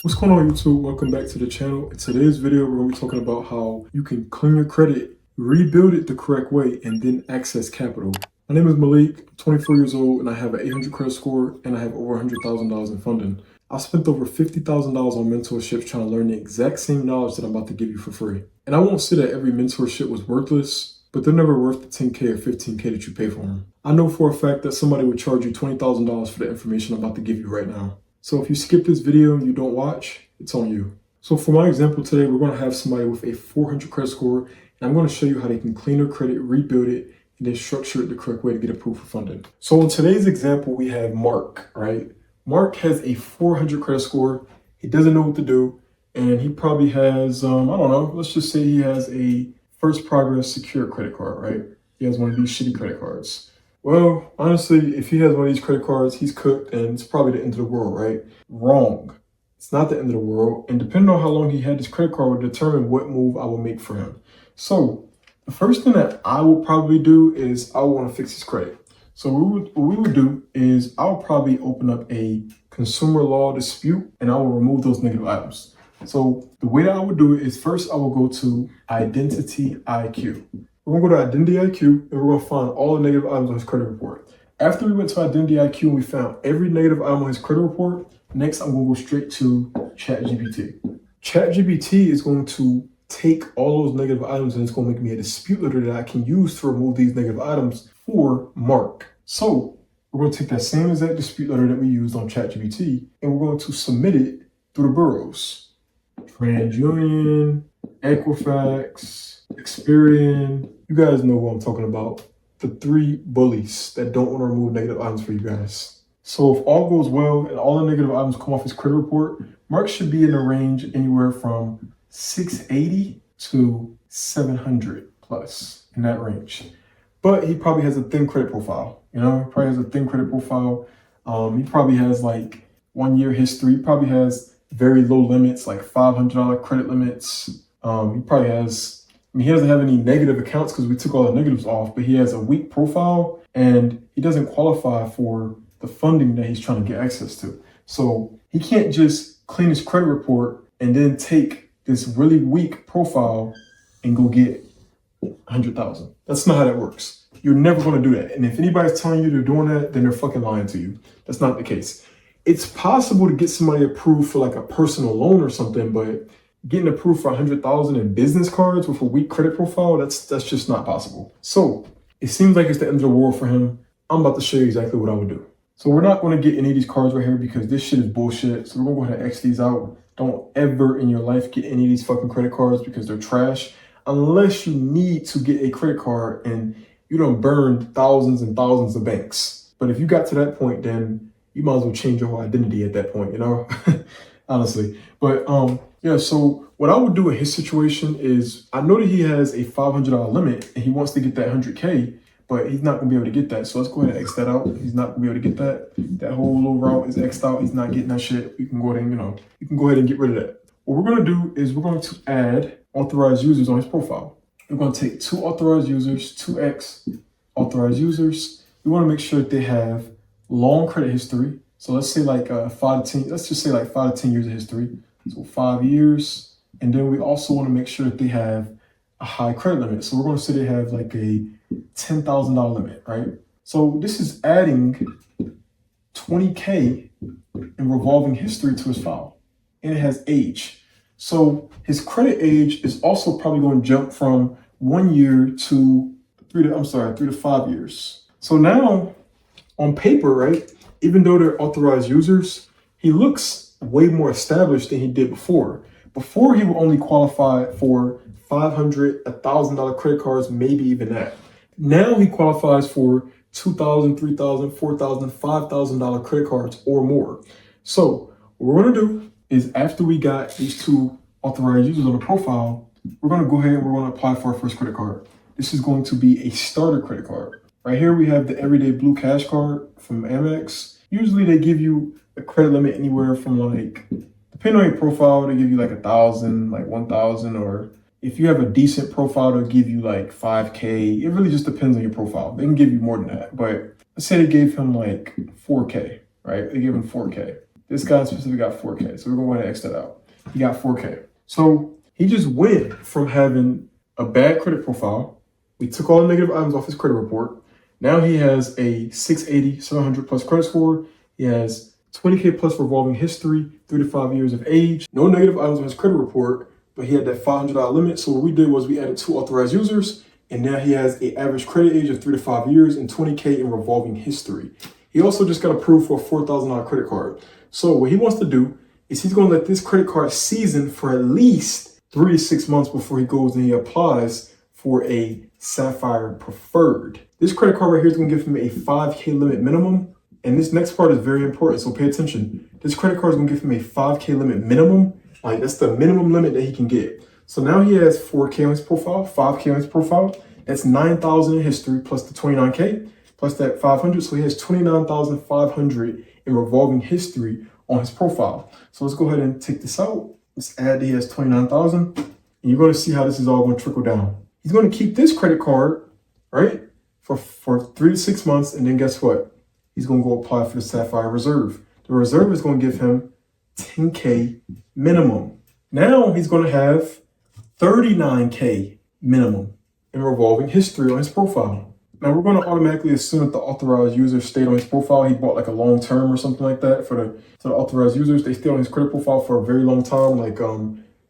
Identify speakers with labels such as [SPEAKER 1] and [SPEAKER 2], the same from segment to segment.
[SPEAKER 1] What's going on, YouTube? Welcome back to the channel. In today's video, we're going to be talking about how you can clean your credit, rebuild it the correct way, and then access capital. My name is Malik, I'm 24 years old, and I have an 800 credit score, and I have over $100,000 in funding. I spent over $50,000 on mentorships trying to learn the exact same knowledge that I'm about to give you for free. And I won't say that every mentorship was worthless, but they're never worth the 10K or 15K that you pay for them. I know for a fact that somebody would charge you $20,000 for the information I'm about to give you right now. So if you skip this video and you don't watch, it's on you. So for my example today, we're going to have somebody with a 400 credit score, and I'm going to show you how they can clean their credit, rebuild it, and then structure it the correct way to get approved for funding. So in today's example, we have Mark, right? Mark has a 400 credit score. He doesn't know what to do, and he probably has, I don't know, let's just say he has a First Progress secure credit card, right? He has one of these shitty credit cards. Well, honestly, if he has one of these credit cards, he's cooked and it's probably the end of the world, right? Wrong. It's not the end of the world. And depending on how long he had this credit card would determine what move I will make for him. So the first thing that I will probably do is I want to fix his credit. So what we would do is I'll probably open up a consumer law dispute and I will remove those negative items. So the way that I would do it is first I will go to Identity IQ. We're going to go to Identity IQ and we're going to find all the negative items on his credit report. After we went to Identity IQ and we found every negative item on his credit report, next I'm going to go straight to ChatGPT. ChatGPT is going to take all those negative items and it's going to make me a dispute letter that I can use to remove these negative items for Mark. So we're going to take that same exact dispute letter that we used on ChatGPT and we're going to submit it through the bureaus. TransUnion, Equifax, Experian. You guys know what I'm talking about. The three bullies that don't want to remove negative items for you guys. So if all goes well and all the negative items come off his credit report, Mark should be in the range anywhere from 680 to 700 plus, in that range. But he probably has a thin credit profile. He probably has a thin credit profile. He probably has like 1 year history. He probably has very low limits, like $500 credit limits. He probably has, he doesn't have any negative accounts because we took all the negatives off, but he has a weak profile and he doesn't qualify for the funding that he's trying to get access to. So he can't just clean his credit report and then take this really weak profile and go get 100,000. That's not how that works. You're never going to do that. And if anybody's telling you they're doing that, then they're fucking lying to you. That's not the case. It's possible to get somebody approved for like a personal loan or something, but getting approved for 100,000 in business cards with a weak credit profile, that's just not possible. So it seems like it's the end of the world for him. I'm about to show you exactly what I would do. So we're not going to get any of these cards right here because this shit is bullshit. So we're going to go ahead and X these out. Don't ever in your life get any of these fucking credit cards because they're trash. Unless you need to get a credit card and you don't burn thousands and thousands of banks. But if you got to that point, then you might as well change your whole identity at that point, honestly. But yeah, so what I would do in his situation is I know that he has a $500 limit and he wants to get that 100K, but he's not gonna be able to get that. So let's go ahead and X that out. He's not gonna be able to get that. That whole little route is X'd out. He's not getting that shit. We can go ahead and, you can go ahead and get rid of that. What we're gonna do is we're going to add authorized users on his profile. We're gonna take two authorized users, 2X authorized users. We wanna make sure that they have long credit history. So let's say like 5 to 10, let's just say like 5 to 10 years of history. So 5 years. And then we also want to make sure that they have a high credit limit. So we're going to say they have like a $10,000 limit, right? So this is adding 20K in revolving history to his file. And it has age. So his credit age is also probably going to jump from 1 year to 3 to 5 years. So now on paper, right? Even though they're authorized users, he looks way more established than he did before. Before, he would only qualify for $500, $1,000 credit cards, maybe even that. Now he qualifies for $2,000, $3,000, $4,000, $5,000 credit cards or more. So what we're gonna do is after we got these two authorized users on the profile, we're gonna go ahead and we're gonna apply for our first credit card. This is going to be a starter credit card. Right here, we have the Everyday Blue Cash Card from Amex. Usually they give you a credit limit anywhere from like, depending on your profile, they give you like 1,000, like 1,000, or if you have a decent profile, they'll give you like 5K. It really just depends on your profile. They can give you more than that, but let's say they gave him like 4K, right? They gave him 4K. This guy specifically got 4K. So we're going to go ahead and X that out. He got 4K. So he just went from having a bad credit profile. We took all the negative items off his credit report. Now he has a 680, 700 plus credit score. He has 20K plus revolving history, 3 to 5 years of age. No negative items on his credit report, but he had that $500 limit. So what we did was we added 2 authorized users, and now he has an average credit age of 3 to 5 years and 20K in revolving history. He also just got approved for a $4,000 credit card. So what he wants to do is he's going to let this credit card season for at least 3 to 6 months before he goes and he applies for a Sapphire Preferred. This credit card right here is going to give him a 5K limit minimum. And this next part is very important, so pay attention. This credit card is going to give him a 5K limit minimum. Like, that's the minimum limit that he can get. So now he has 4K on his profile, 5K on his profile. That's 9,000 in history plus the 29K plus that 500. So he has 29,500 in revolving history on his profile. So let's go ahead and take this out. Let's add that he has 29,000. And you're going to see how this is all going to trickle down. He's going to keep this credit card, right, for 3 to 6 months. And then guess what? He's going to go apply for the Sapphire Reserve. The Reserve is going to give him 10K minimum. Now he's going to have 39K minimum in revolving history on his profile. Now we're going to automatically assume that the authorized user stayed on his profile. He bought like a long term or something like that for the authorized users. They stay on his credit profile for a very long time. Like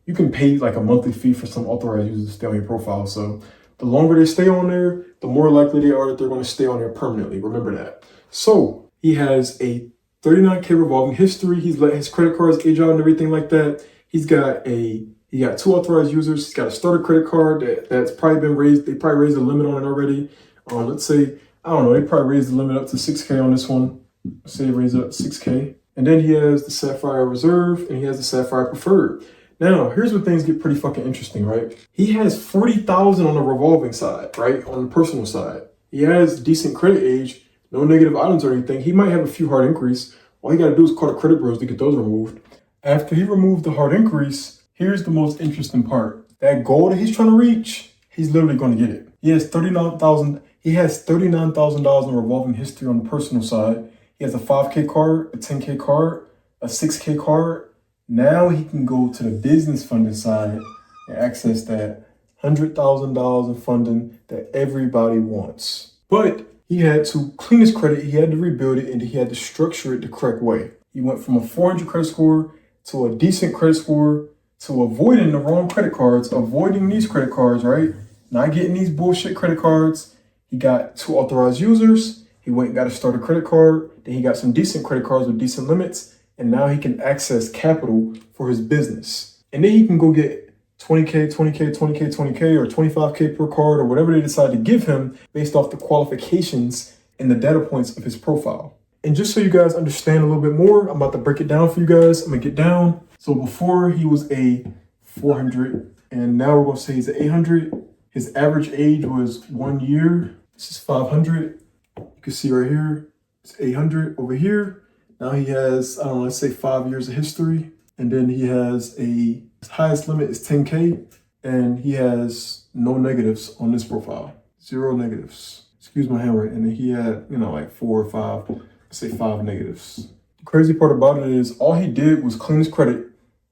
[SPEAKER 1] you can pay like a monthly fee for some authorized users to stay on your profile. So the longer they stay on there, the more likely they are that they're going to stay on there permanently. Remember that. So he has a 39K revolving history. He's let his credit cards age out and everything like that. He got 2 authorized users. He's got a starter credit card that's probably been raised. They probably raised the limit on it already. Let's say, I don't know, they probably raised the limit up to 6K on this one. Let's say they raised it up to 6K. And then he has the Sapphire Reserve and he has the Sapphire Preferred. Now, here's where things get pretty fucking interesting, right? He has 40,000 on the revolving side, right? On the personal side. He has decent credit age, no negative items or anything. He might have a few hard inquiries. All he got to do is call the credit bureaus to get those removed. After he removed the hard inquiries, here's the most interesting part. That goal that he's trying to reach, he's literally going to get it. He has $39,000 in revolving history on the personal side. He has a 5K card, a 10K card, a 6K card. Now he can go to the business funding side and access that $100,000 in funding that everybody wants. But he had to clean his credit, he had to rebuild it, and he had to structure it the correct way. He went from a 400 credit score to a decent credit score to avoiding the wrong credit cards, avoiding these credit cards, right? Not getting these bullshit credit cards. He got 2 authorized users. He went and got a starter credit card. Then he got some decent credit cards with decent limits. And now he can access capital for his business. And then he can go get 20K, 20K, 20K, 20K, or 25K per card, or whatever they decide to give him based off the qualifications and the data points of his profile. And just so you guys understand a little bit more, I'm about to break it down for you guys. I'm gonna get down. So before he was a 400, and now we're gonna say he's an 800. His average age was 1 year. This is 500. You can see right here, it's 800 over here. Now he has, I don't know, let's say 5 years of history. And then he has his highest limit is 10K. And he has no negatives on this profile. 0 negatives. Excuse my handwriting. And he had, like 4 or 5, let's say 5 negatives. The crazy part about it is all he did was clean his credit,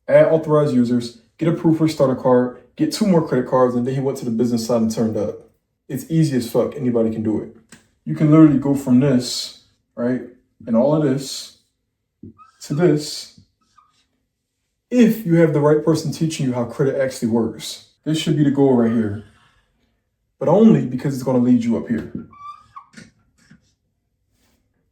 [SPEAKER 1] add authorized users, get approved for a starter card, get 2 more credit cards, and then he went to the business side and turned up. It's easy as fuck. Anybody can do it. You can literally go from this, right, and all of this to this if you have the right person teaching you how credit actually works. This should be the goal right here, but only because it's going to lead you up here.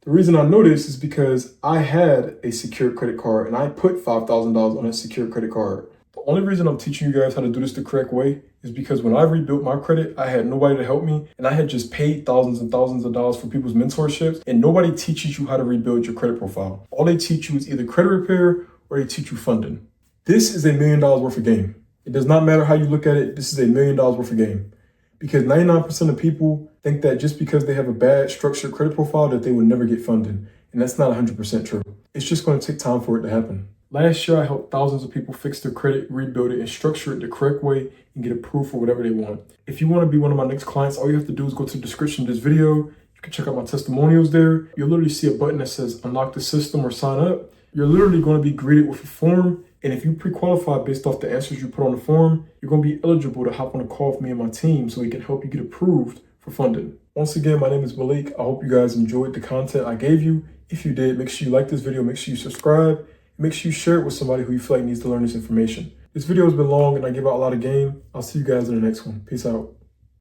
[SPEAKER 1] The reason I know this is because I had a secured credit card and I put $5,000 on a secured credit card. The only reason I'm teaching you guys how to do this the correct way is because when I rebuilt my credit, I had nobody to help me, and I had just paid thousands and thousands of dollars for people's mentorships, and nobody teaches you how to rebuild your credit profile. All they teach you is either credit repair or they teach you funding. This is $1 million worth of game. It does not matter how you look at it, this is $1 million worth of game. Because 99% of people think that just because they have a bad structured credit profile that they will never get funding. And that's not 100% true. It's just going to take time for it to happen. Last year, I helped thousands of people fix their credit, rebuild it, and structure it the correct way and get approved for whatever they want. If you want to be one of my next clients, all you have to do is go to the description of this video. You can check out my testimonials there. You'll literally see a button that says unlock the system or sign up. you're literally going to be greeted with a form. And if you pre-qualify based off the answers you put on the form, you're going to be eligible to hop on a call with me and my team so we can help you get approved for funding. Once again, my name is Malik. I hope you guys enjoyed the content I gave you. If you did, make sure you like this video, make sure you subscribe, and make sure you share it with somebody who you feel like needs to learn this information. This video has been long and I give out a lot of game. I'll see you guys in the next one. Peace out.